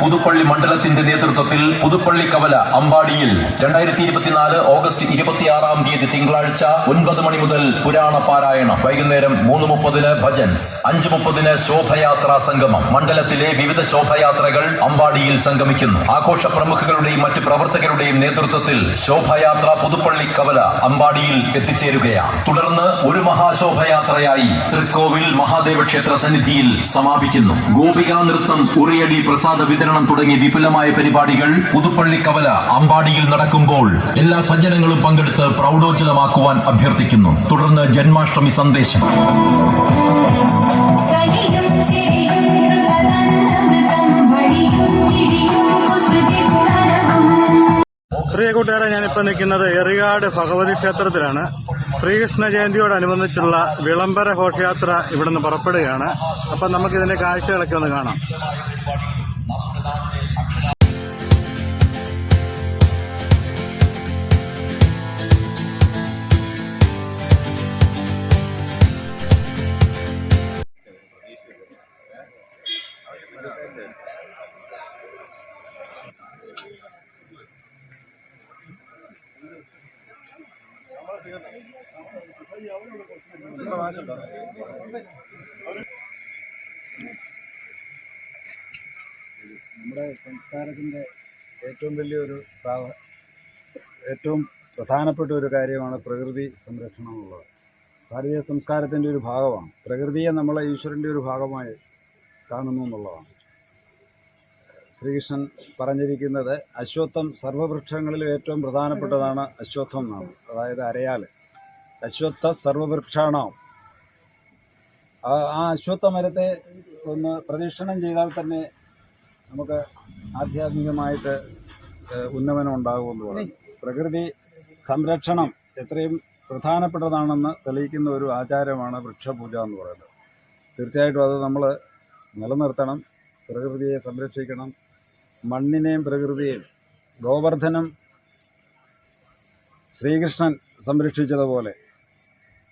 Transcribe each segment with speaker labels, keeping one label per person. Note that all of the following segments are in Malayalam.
Speaker 1: പുതുപ്പള്ളി മണ്ഡലത്തിന്റെ നേതൃത്വത്തിൽ പുതുപ്പള്ളി കവല അമ്പാടിയിൽ 2024 ഓഗസ്റ്റ് 26 തിങ്കളാഴ്ച 9 മണി മുതൽ പുരാണ പാരായണം, വൈകുന്നേരം 3:30 ഭജൻസ്, 5:30 ശോഭയാത്രാ സംഗമം. മണ്ഡലത്തിലെ വിവിധ ശോഭയാത്രകൾ അമ്പാടിയിൽ സംഗമിക്കുന്നു. ആഘോഷ പ്രമുഖരുടെയും മറ്റ് പ്രവർത്തകരുടെയും നേതൃത്വത്തിൽ ശോഭയാത്ര പുതുപ്പള്ളി കവല അമ്പാടിയിൽ എത്തിച്ചേരുകയാണ്. തുടർന്ന് ഒരു മഹാശോഭയാത്രയായി തൃക്കോവിൽ മഹാദേവ ക്ഷേത്ര സന്നിധിയിൽ സമാപിക്കുന്നു. ഗോപികാ നൃത്തം, ഉറിയടി, പ്രസാദ വിതരണം തുടങ്ങിയ വിപുലമായ പരിപാടികൾ പുതുപ്പള്ളി കവല അമ്പാടിയിൽ നടക്കുമ്പോൾ എല്ലാ സജ്ജനങ്ങളും പങ്കെടുത്ത് പ്രൗഢോജ്വലമാക്കുവാൻ അഭ്യർത്ഥിക്കുന്നു. തുടർന്ന് ജന്മാഷ്ടമി സന്ദേശം.
Speaker 2: പ്രിയ കൂട്ടുകാരെ, ഞാനിപ്പോൾ നിൽക്കുന്നത് എറിയാട് ഭഗവതി ക്ഷേത്രത്തിലാണ്. ശ്രീകൃഷ്ണ ജയന്തിയോടനുബന്ധിച്ചുള്ള വിളംബര ഘോഷയാത്ര ഇവിടുന്ന് പുറപ്പെടുകയാണ്. അപ്പം നമുക്കിതിന്റെ കാഴ്ചകളൊക്കെ ഒന്ന് കാണാം. നമ്മുടെ സംസ്കാരത്തിൻ്റെ ഏറ്റവും പ്രധാനപ്പെട്ട ഒരു കാര്യമാണ് പ്രകൃതി സംരക്ഷണം എന്നുള്ളത്. ഭാരതീയ സംസ്കാരത്തിൻ്റെ ഒരു ഭാഗമാണ്. പ്രകൃതിയെ നമ്മൾ ഈശ്വരൻ്റെ ഒരു ഭാഗമായി കാണുന്നു എന്നുള്ളതാണ്. ശ്രീകൃഷ്ണൻ പറഞ്ഞിരിക്കുന്നത് അശ്വത്ഥം സർവവൃക്ഷങ്ങളിലും ഏറ്റവും പ്രധാനപ്പെട്ടതാണ് അശ്വത്ഥം എന്നാണ്. അതായത് അരയാൽ. അശ്വത്ഥ സർവവൃക്ഷാണാം. ആ അശ്വത്ഥ മരത്തെ ഒന്ന് പ്രദക്ഷിണം ചെയ്താൽ തന്നെ നമുക്ക് ആധ്യാത്മികമായിട്ട് ഉന്നമനം ഉണ്ടാകുമെന്ന് പറയും. പ്രകൃതി സംരക്ഷണം എത്രയും പ്രധാനപ്പെട്ടതാണെന്ന് തെളിയിക്കുന്ന ഒരു ആചാരമാണ് വൃക്ഷപൂജ എന്ന് പറയുന്നത്. തീർച്ചയായിട്ടും അത് നമ്മൾ നിലനിർത്തണം. പ്രകൃതിയെ സംരക്ഷിക്കണം. മണ്ണിനെയും പ്രകൃതിയെയും ഗോവർദ്ധനം ശ്രീകൃഷ്ണൻ സംരക്ഷിച്ചതുപോലെ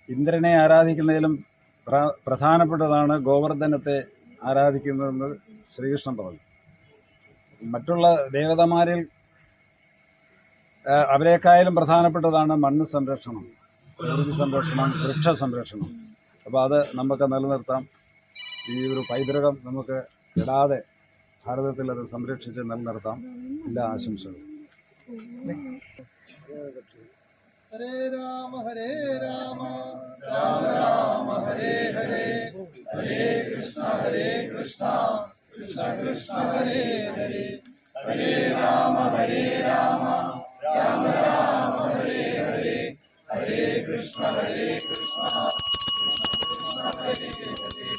Speaker 2: ഇന്ദ്രനെ ആരാധിക്കുന്നതിലും പ്രധാനപ്പെട്ടതാണ് ഗോവർദ്ധനത്തെ ആരാധിക്കുന്നതെന്ന് ശ്രീകൃഷ്ണൻ പറഞ്ഞു. മറ്റുള്ള ദേവതമാരിൽ അവരെക്കായാലും പ്രധാനപ്പെട്ടതാണ് മണ്ണ് സംരക്ഷണം, പ്രകൃതി സംരക്ഷണം, വൃക്ഷ സംരക്ഷണം. അപ്പോൾ അത് നമുക്ക് നിലനിർത്താം. ഈ ഒരു പൈതൃകം നമുക്ക് ഇടാതെ ഭാരതത്തിൽ അത് സംരക്ഷിച്ച് നിലനിർത്താം. എല്ലാ ആശംസകളും.
Speaker 3: ഹരേ രാമ രാമ രാമ ഹരേ ഹരേ, ഹരേ കൃഷ്ണ കൃഷ്ണ കൃഷ്ണ ഹരേ ഹരേ, ഹരേ രാമ രാമ രാമ ഹരേ ഹരേ, ഹരേ കൃഷ്ണ കൃഷ്ണ കൃഷ്ണ ഹരേ ഹരേ,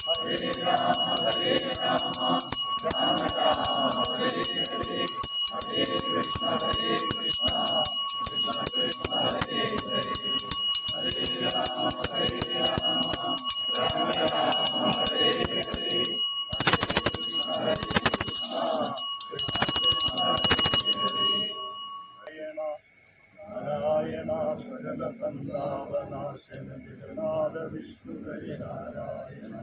Speaker 3: ഹരേ രാമ ഹരേ രാമ രാമ ഹരേ ഹരേ, ഹരേ കൃഷ്ണ കൃഷ്ണ കൃഷ്ണ കൃഷ്ണ ഹരേ ഹരേ, ഹരേ രാമ ഹരേ രാമ രാമ ഹരേ ഹരേ, നാരായണ സകല സന്താപനാശന ജഗന്നാഥ വിഷ്ണു ഹരി നാരായണ.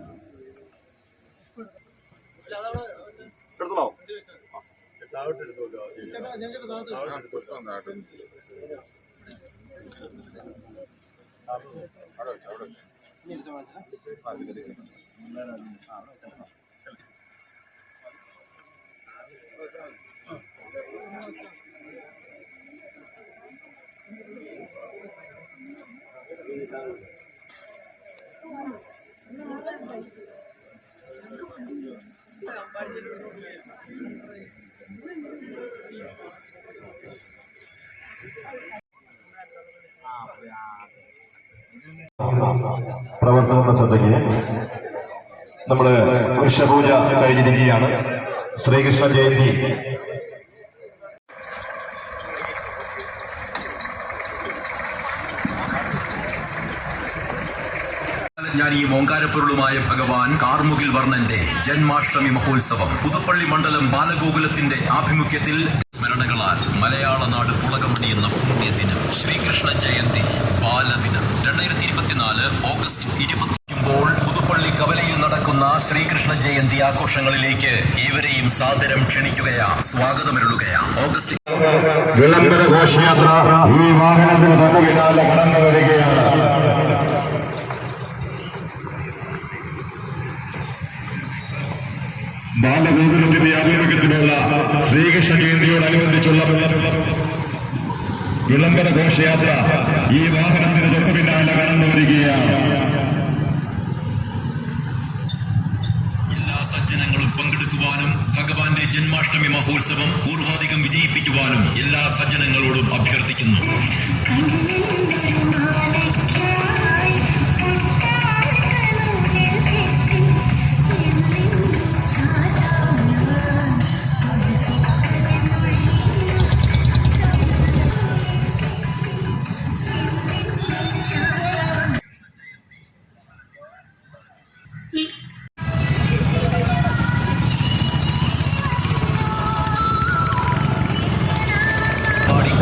Speaker 4: പ്രവർത്തകരുടെ ശ്രദ്ധയ്ക്ക് നമ്മൾ വൃക്ഷപൂജ കഴിഞ്ഞിരിക്കുകയാണ്. ശ്രീകൃഷ്ണ ജയന്തി
Speaker 1: ജ്ഞാനി ഓങ്കാരപ്പൊരുളുമായ ഭഗവാൻ കാർമുകിൽ വർണ്ണന്റെ ജന്മാഷ്ടമി മഹോത്സവം പുതുപ്പള്ളി മണ്ഡലം ബാലഗോകുലത്തിന്റെ ആഭിമുഖ്യത്തിൽ സ്മരണകളാൽ മലയാള നാട് പുളകമണിയുന്ന പുണ്യദിനം ശ്രീകൃഷ്ണ ജയന്തി ബാലദിനം 2024 ഓഗസ്റ്റ് 20 പുതുപ്പള്ളി കവലയിൽ നടക്കുന്ന ശ്രീകൃഷ്ണ ജയന്തി ആഘോഷങ്ങളിലേക്ക് ഏവരെയും സാദരം ക്ഷണിക്കുകയാ, സ്വാഗതമരുളുകയാ. ഓഗസ്റ്റ്
Speaker 4: വിളംബര ഘോഷയാത്ര ഈ വാഹനത്തിന് തൊട്ട് പിന്നാലെ കടന്നു വരികയാണ്. ബാലഗോകുലത്തിന്റെ ആഭിമുഖ്യത്തിലുള്ള ശ്രീകൃഷ്ണ ജയന്തിയോടനുബന്ധിച്ചുള്ള വിളംബര ഘോഷയാത്ര ഈ വാഹനത്തിന് തൊട്ട് പിന്നാലെ കടന്നു വരികയാണ്.
Speaker 1: എല്ലാ സജ്ജനങ്ങളും പങ്കെടുക്കുവാനും ഭഗവാന്റെ ജന്മാഷ്ടമി മഹോത്സവം പൂർവാധികം വിജയിപ്പിക്കുവാനും എല്ലാ സജ്ജനങ്ങളോടും അഭ്യർത്ഥിക്കുന്നു.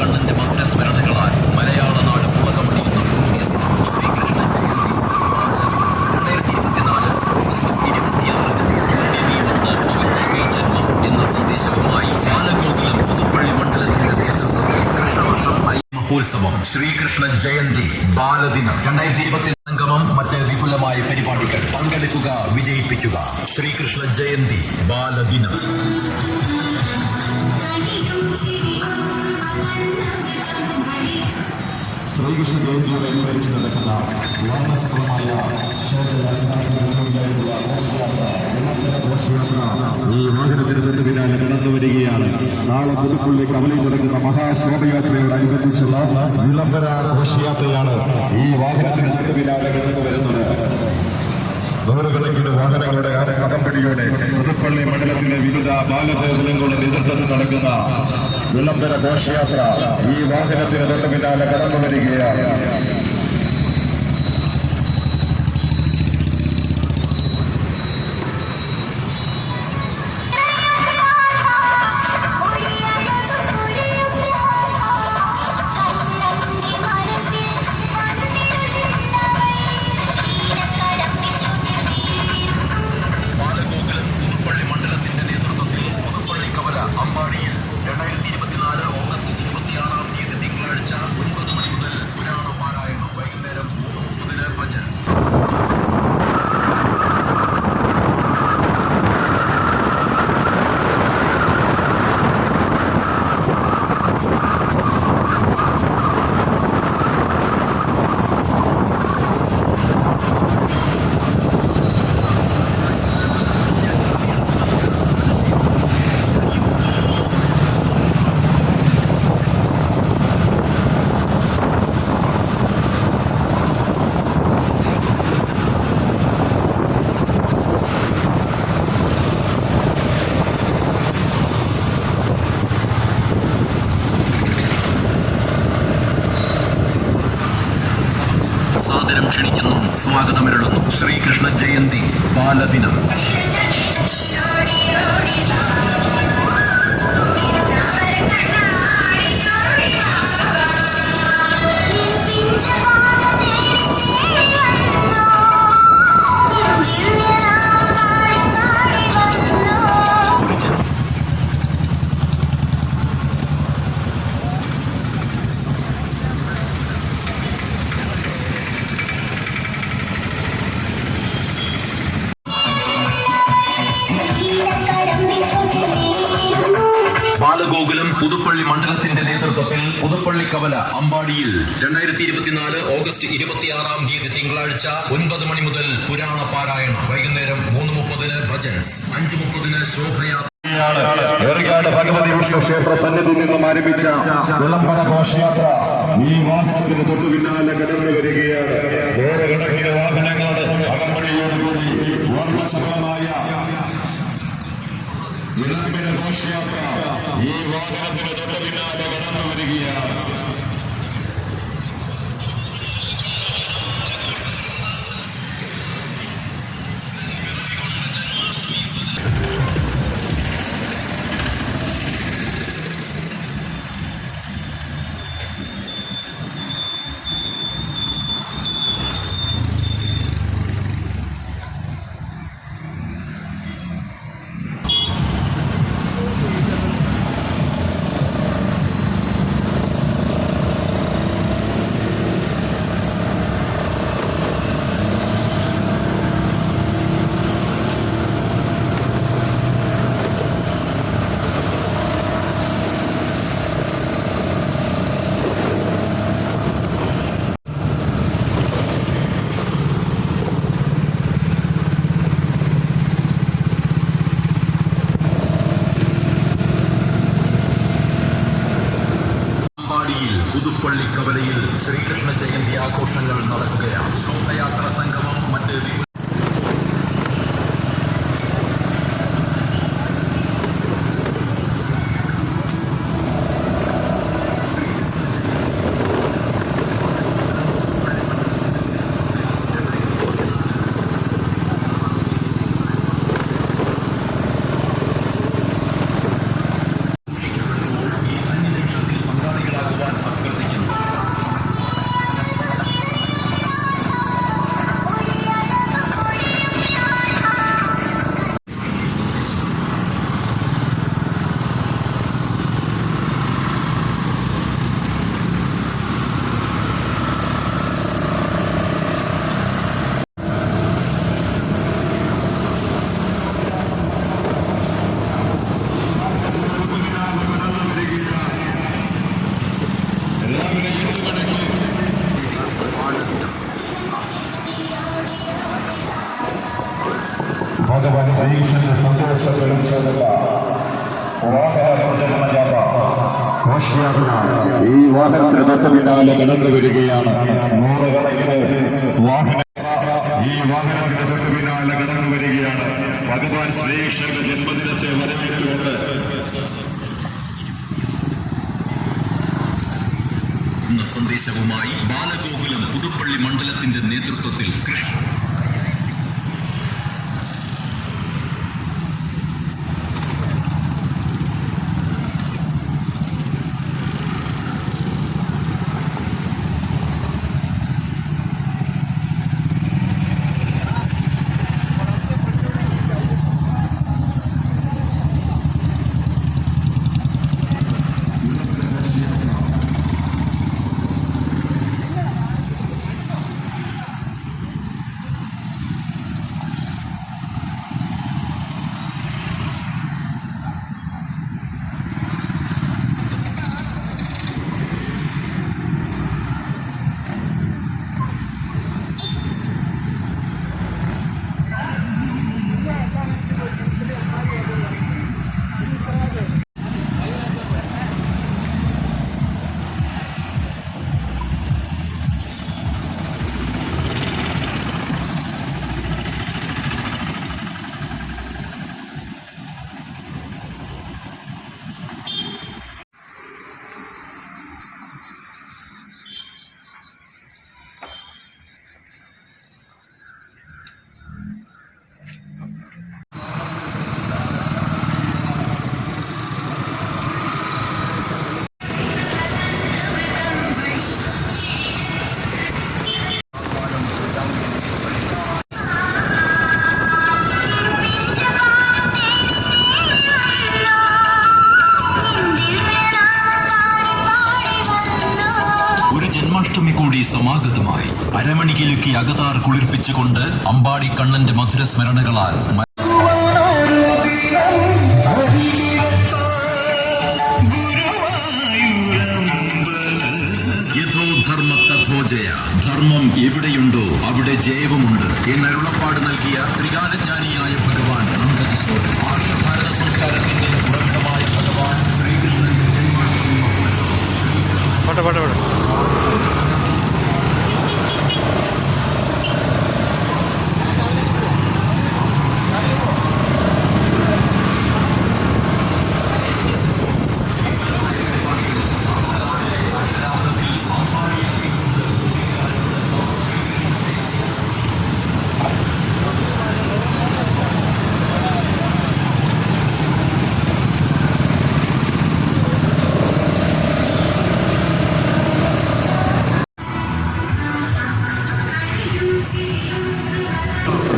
Speaker 1: കണ്ണന്റെ മന്ത്രസ്മരണകളാൽ മലയാള നാട് പുളകമണിയുന്ന ശ്രീകൃഷ്ണ ജയന്തി 2024 ഓഗസ്റ്റ് 26 പവിത്രമേ ജന്മം എന്ന സന്ദേശവുമായി ബാലഗോകുലം പുതുപ്പള്ളി മണ്ഡലത്തിന്റെ നേതൃത്വത്തിൽ കൃഷ്ണവർഷം മഹോത്സവം, ശ്രീകൃഷ്ണ ജയന്തി, ബാലദിനം 2024 സംഗമം, മറ്റ് വിപുലമായ പരിപാടികൾ. പങ്കെടുക്കുക, വിജയിപ്പിക്കുക. ശ്രീകൃഷ്ണ ജയന്തി, ബാലദിനം.
Speaker 4: ശ്രീകൃഷ്ണ ജയന്തിയോടനുബന്ധിച്ച് നടക്കുന്ന വർണ്ണസഫലമായ ഈ വാഹനത്തിന് തൊട്ട് പിന്നാലെ കടന്നു വരികയാണ്. നാളെ പുതുപ്പള്ളി കവലയിൽ നടക്കുന്ന മഹാശോഭയാത്രയോടനുബന്ധിച്ചുള്ള വിളംബര ഘോഷയാത്രയാണ് ഈ വാഹനത്തിന് തൊട്ട് പിന്നാലെ കടന്നു വരുന്നത്. നൂറുകണക്കിന് വാഹനങ്ങളുടെ അകമ്പടിയോടെ പുതുപ്പള്ളി മണ്ഡലത്തിലെ വിവിധ ബാലഗോകുലങ്ങളുടെ നേതൃത്വത്തിൽ നടക്കുന്ന വിളംബര ഘോഷയാത്ര ഈ വാഹനത്തിന് തൊട്ട് പിന്നാലെ കടന്നു വരികയാണ്.
Speaker 1: ബാലഗോകുലം പുതുപ്പള്ളി മണ്ഡലത്തിന്റെ നേതൃത്വത്തിൽ പുതുപ്പള്ളി കവല അമ്പാടിയിൽ 2024 ഓഗസ്റ്റ് 26 തിങ്കളാഴ്ച 9 മണി മുതൽ പുരാണ പാരായണം, വൈകുന്നേരം 3:30 ഭജൻസ്. സാദരം ക്ഷണിക്കുന്നു, സ്വാഗതമരുളുന്നു. ശ്രീകൃഷ്ണ ജയന്തി, ബാലദിനം. ബാലഗോകുലം പുതുപ്പള്ളി മണ്ഡലത്തിന്റെ നേതൃത്വത്തിൽ പുതുപ്പള്ളി കവല അമ്പാടിയിൽ 2024 ഓഗസ്റ്റ് 26 തിങ്കളാഴ്ച 9 മണി മുതൽ പുരാണ പാരായണം, വൈകുന്നേരം 3:30 ഭജൻസ്, 5:30 ശോഭയാത്ര.
Speaker 4: ഏറിയാട് ഭഗവതി വിഷ്ണു ക്ഷേത്ര സന്നിധിയിൽ നിന്നും ആരംഭിച്ച വിളംബര ഘോഷയാത്ര ഈ വാഹനത്തിന് തൊട്ടു പിന്നാലെ കടന്നു വരികയാണ്. നൂറുകണക്കിന് വാഹനങ്ങളുടെ അകമ്പടിയോടുകൂടി വർണ്ണസഫലമായ വിളംബര ഘോഷയാത്ര ഈ വാഹനത്തിന് തൊട്ടു പിന്നാലെ കടന്നു വരികയാണ്. സന്തോഷങ്ങളും ചേർന്ന വാഹന പ്രചരണ ജാഥ ഘോഷയാത്ര ഈ വാഹനത്തിന് തൊട്ട് പിന്നാലെ കടന്നു വരികയാണ്. നൂറുകണക്കിന് വാഹന ഈ വാഹനത്തിന് തൊട്ട് പിന്നാലെ കടന്നു വരികയാണ്. ഭഗവാൻ ശ്രീകൃഷ്ണന്റെ ജന്മദിനത്തെ വരവേറ്റുകൊണ്ട്
Speaker 1: സന്ദേശവുമായി ബാലഗോകുലം പുതുപ്പള്ളി മണ്ഡലത്തിന്റെ നേതൃത്വത്തിൽ ജന്മാഷ്ടമി കൂടി സമാഗതമായി. അരമണികിലുക്കി അകതാർ കുളിർപ്പിച്ചുകൊണ്ട് അമ്പാടി കണ്ണന്റെ മധുര സ്മരണകളാൽ ധർമ്മം എവിടെയുണ്ടോ അവിടെ ജയവുമുണ്ട് എന്നരുളപ്പാട് നൽകിയ ത്രികാലജ്ഞാനിയായ ഭഗവാൻ നന്ദകിശോർ ആർഷഭാരത സംസ്കാരത്തിന്റെ ഉറവിടമായ ഭഗവാൻ ശ്രീകൃഷ്ണന്റെ ജന്മാഷ്ടമി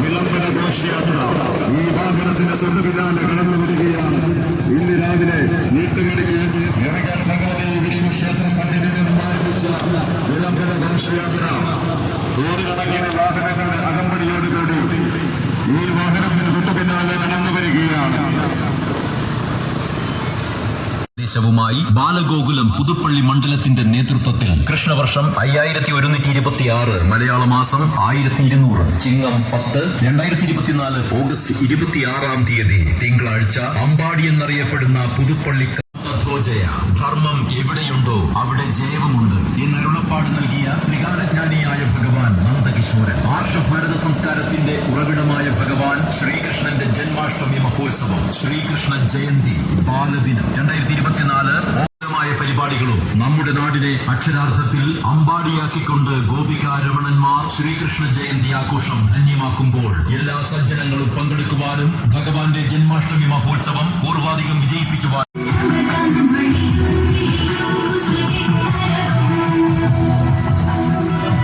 Speaker 4: വിളംബര ഘോഷയാത്ര ഈ വാഹനത്തിന് തൊട്ടു പിന്നാലെ കടന്നു വരികയാണ്. ഇന്ന് രാവിലെ നീട്ടുകടിക്ക് നിറകാല ഭഗവതി വിഷ്ണു ക്ഷേത്ര സന്നിധിയിൽ നിന്നും ആരംഭിച്ച വിളംബര ഘോഷയാത്ര നൂറുകണക്കിന് വാഹനങ്ങളുടെ അകമ്പടിയോടുകൂടി ഈ വാഹനത്തിന് തൊട്ടു പിന്നാലെ കടന്നു വരികയാണ്.
Speaker 1: ദേശവുമായി ബാലഗോകുലം പുതുപ്പള്ളി മണ്ഡലത്തിന്റെ നേതൃത്വത്തിൽ കൃഷ്ണവർഷം 5126 മലയാള മാസം 1200 ചിങ്ങം 10 2024 ഓഗസ്റ്റ് 26 തിങ്കളാഴ്ച അമ്പാടി എന്നറിയപ്പെടുന്ന പുതുപ്പള്ളി ധർമ്മം എവിടെയുണ്ടോ അവിടെ ജയവുമുണ്ട് എന്നരുളപ്പാട് നൽകിയ ത്രികാലജ്ഞാനിയായ ഭഗവാൻ നന്ദകിശോരൻ ആർഷഭാരത സംസ്കാരത്തിന്റെ ഉറവിടമായ ഭഗവാൻ ശ്രീകൃഷ്ണന്റെ ജന്മാഷ്ടമി മഹോത്സവം ശ്രീകൃഷ്ണ ജയന്തി ബാലദിനം 2024 പരിപാടികളും നമ്മുടെ നാടിനെ അക്ഷരാർത്ഥത്തിൽ അമ്പാടിയാക്കിക്കൊണ്ട് ഗോപികാരമണന്മാർ ശ്രീകൃഷ്ണ ജയന്തി ആഘോഷം ധന്യമാക്കുമ്പോൾ എല്ലാ സജ്ജനങ്ങളും പങ്കെടുക്കുവാനും ഭഗവാന്റെ ജന്മാഷ്ടമി മഹോത്സവം പൂർവാധികം വിജയിപ്പിക്കുവാൻ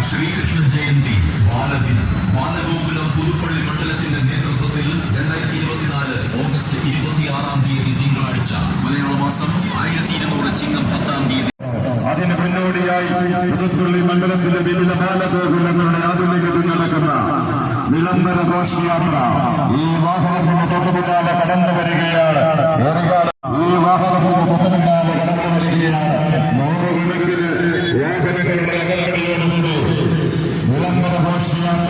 Speaker 1: ശ്രീകൃഷ്ണ ജയന്തി ബാലദിനം ബാലഗോകുലം പുതുപ്പള്ളി മണ്ഡലത്തിന്റെ നേതൃത്വത്തിൽ 2024 ഓഗസ്റ്റ് 26 തിങ്കളാഴ്ച മലയാള മാസം 1200 ചിങ്ങം 10
Speaker 4: അതിന് മുന്നോടിയായി പുതുപ്പള്ളി മണ്ഡലത്തിലെ വിവിധ ബാലഗോകുലങ്ങളുടെ ആധുനികത നടക്കുന്ന വിളംബര ഘോഷയാത്ര ഈ വാഹനത്തിന്റെ തൊട്ടു പിന്നാലെ കടന്നു വരികയാണ്. ഈ വാഹനത്തിന്റെ തൊട്ടു പിന്നാലെ കടന്നു വരികയാണ്. നൂറുകണക്കിന് വാഹനങ്ങളുടെ അകമ്പടിയോടുകൂടി വിളംബര ഘോഷയാത്ര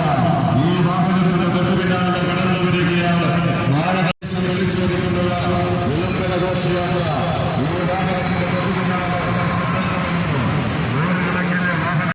Speaker 4: ഈ വാഹനത്തിന്റെ തൊട്ടു പിന്നാലെ കടന്നു വരികയാണ്. ഘോഷയാത്ര ഈ വാഹനത്തിന്റെ പ്രതിപിന്നാലെ നൂറുകണക്കിന് വാഹന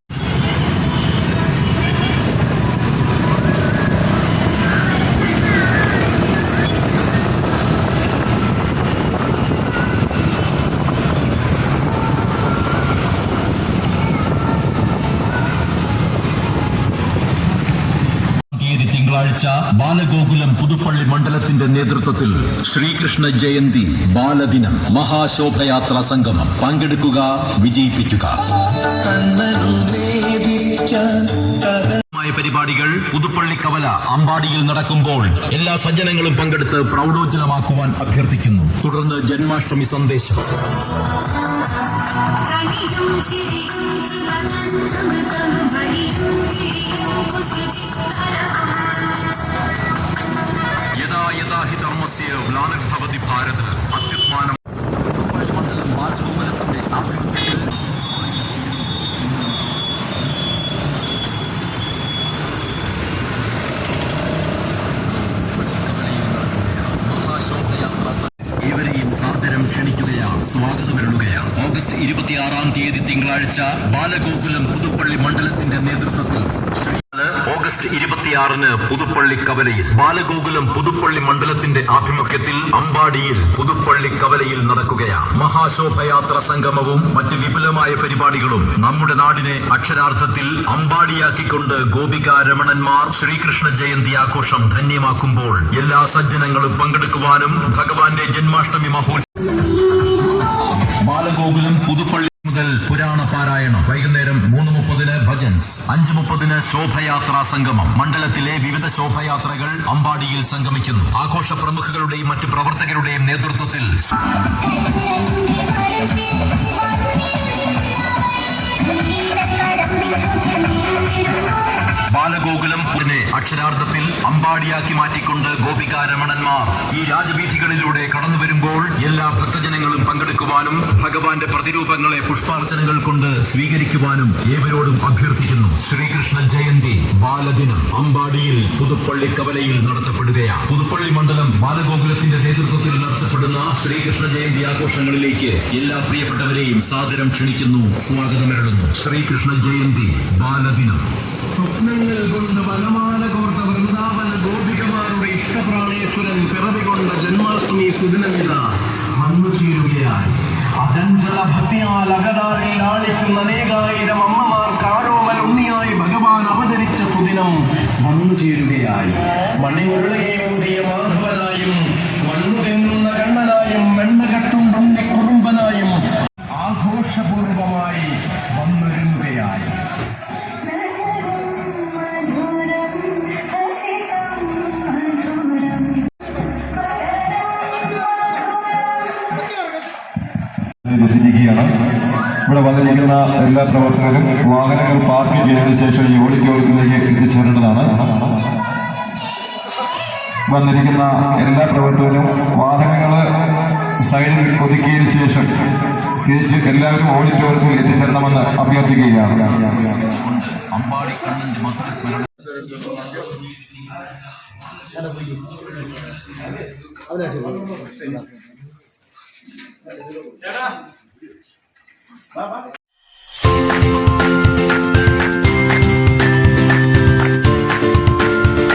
Speaker 1: തീയതി തിങ്കളാഴ്ച ബാലഗോകുലം പുതുപ്പള്ളി മണ്ഡലത്തിന്റെ നേതൃത്വത്തിൽ ശ്രീകൃഷ്ണ ജയന്തി ബാലദിനം മഹാശോഭയാത്രാ സംഗമം പങ്കെടുക്കുക, വിജയിപ്പിക്കുക. പരിപാടികൾ പുതുപ്പള്ളി കവല അമ്പാടിയിൽ നടക്കുമ്പോൾ എല്ലാ സജ്ജനങ്ങളും പങ്കെടുത്ത് പ്രൗഢോജ്ജലമാക്കുവാൻ അഭ്യർത്ഥിക്കുന്നു. തുടർന്ന് ജന്മാഷ്ടമി സന്ദേശം. യഥാ യഥാ ഹി ധർമ്മസ്യ ഗ്ലാനിർഭവതി ഭാരത് അത്യുത്മാനം. മണ്ഡലം ബാലഗോകുലത്തിന്റെ ആഭിമുഖ്യത്തിൽ ഏവരെയും സാദരം ക്ഷണിക്കുകയാണ്, സ്വാഗതമരുളുകയാണ്. ഓഗസ്റ്റ് 26 തീയതി തിങ്കളാഴ്ച ബാലഗോകുലം പുതുപ്പള്ളി മണ്ഡലത്തിന്റെ നേതൃത്വത്തിൽ ഓഗസ്റ്റ് 26 പുതുപ്പള്ളി കവലയിൽ ബാലഗോകുലം പുതുപ്പള്ളി മണ്ഡലത്തിന്റെ ആഭിമുഖ്യത്തിൽ അമ്പാടിയിൽ പുതുപ്പള്ളി കവലയിൽ നടക്കുകയാണ്. മഹാശോഭയാത്ര സംഗമവും മറ്റ് വിപുലമായ പരിപാടികളും നമ്മുടെ നാടിനെ അക്ഷരാർത്ഥത്തിൽ അമ്പാടിയാക്കിക്കൊണ്ട് ഗോപിക രമണന്മാർ ശ്രീകൃഷ്ണ ജയന്തി ആഘോഷം ധന്യമാക്കുമ്പോൾ എല്ലാ സജ്ജനങ്ങളും പങ്കെടുക്കുവാനും ഭഗവാന്റെ ജന്മാഷ്ടമി മഹോത്സവം ബാലഗോകുലം പുതുപ്പള്ളി മുതൽ പുരാണ പാരായണം, വൈകുന്നേരം 3:30 ഭജൻസ്, 5:30 ശോഭയാത്രാ സംഗമം. മണ്ഡലത്തിലെ വിവിധ ശോഭയാത്രകൾ അമ്പാടിയിൽ സംഗമിക്കുന്നു. ആഘോഷ പ്രമുഖരുടെയും മറ്റ് പ്രവർത്തകരുടെയും നേതൃത്വത്തിൽ ബാലഗോകുലം പുരനെ അക്ഷരാർത്ഥത്തിൽ അമ്പാടിയാക്കി മാറ്റിക്കൊണ്ട് ഗോപിക രമണന്മാർ ഈ രാജവീഥികളിലൂടെ കടന്നു വരുമ്പോൾ എല്ലാ ഭക്തജനങ്ങളും പങ്കെടുക്കുവാനും ഭഗവാന്റെ പ്രതിരൂപങ്ങളെ പുഷ്പാർച്ചനകൾ കൊണ്ട് സ്വീകരിക്കുവാനും ഏവരോടും അഭ്യർത്ഥിക്കുന്നു. ശ്രീകൃഷ്ണ ജയന്തി ബാലദിനം അമ്പാടിയിൽ പുതുപ്പള്ളി കവലയിൽ നടത്തപ്പെടുകയാണ്. പുതുപ്പള്ളി മണ്ഡലം ബാലഗോകുലത്തിന്റെ നേതൃത്വത്തിൽ നടത്തപ്പെടുന്ന ശ്രീകൃഷ്ണ ജയന്തി ആഘോഷങ്ങളിലേക്ക് എല്ലാ പ്രിയപ്പെട്ടവരെയും സാദരം ക്ഷണിക്കുന്നു, സ്വാഗതമരുളുന്നു. ശ്രീകൃഷ്ണ ജയന്തി ബാലദിനം.
Speaker 5: സ്വപ്നങ്ങൾ കൊണ്ട് വനമാല കോർത്ത വൃന്ദാവന ഗോപികമാരുടെ ഇഷ്ടപ്രാണേശ്വരൻ പിറവികൊണ്ട ജന്മാഷ്ടമി സുദിനമിത വന്നു ചേരുകയായി. അചഞ്ചല ഭക്തിയാൽ അകതാരിൽ ആളിക്കുന്ന അനേകായിരം അമ്മമാർക്ക് ആരോമൽ ഉണ്ണിയായി ഭഗവാൻ അവതരിച്ച സുദിനം വന്നു ചേരുകയായി. മണിമുരളിയൂതിയ മാധവനായും മണ്ണു തിന്നുന്ന കണ്ണനായും വെണ്ണകട്ടും ഉണ്ണി കുറുമ്പനായും ആഘോഷപൂർവമായി വന്നൊരുങ്ങുകയായി.
Speaker 4: ഇവിടെ വന്നിരിക്കുന്ന എല്ലാ പ്രവർത്തകരും വാഹനങ്ങൾ പാർക്ക് ചെയ്തതിനു ശേഷം ഈ ഓഡിറ്റോറിയത്തിലേക്ക് എത്തിച്ചേരേണ്ടതാണ്. വന്നിരിക്കുന്ന എല്ലാ പ്രവർത്തകരും വാഹനങ്ങൾ സൈഡിൽ ഒതുക്കിയതിനു ശേഷം തിരിച്ച് എല്ലാവരും ഓഡിറ്റോറിയത്തിൽ എത്തിച്ചേരണമെന്ന് അഭ്യർത്ഥിക്കുകയാണ്.
Speaker 1: അമ്പാടി കണ്ണന്റെ മധുരസ്മരണ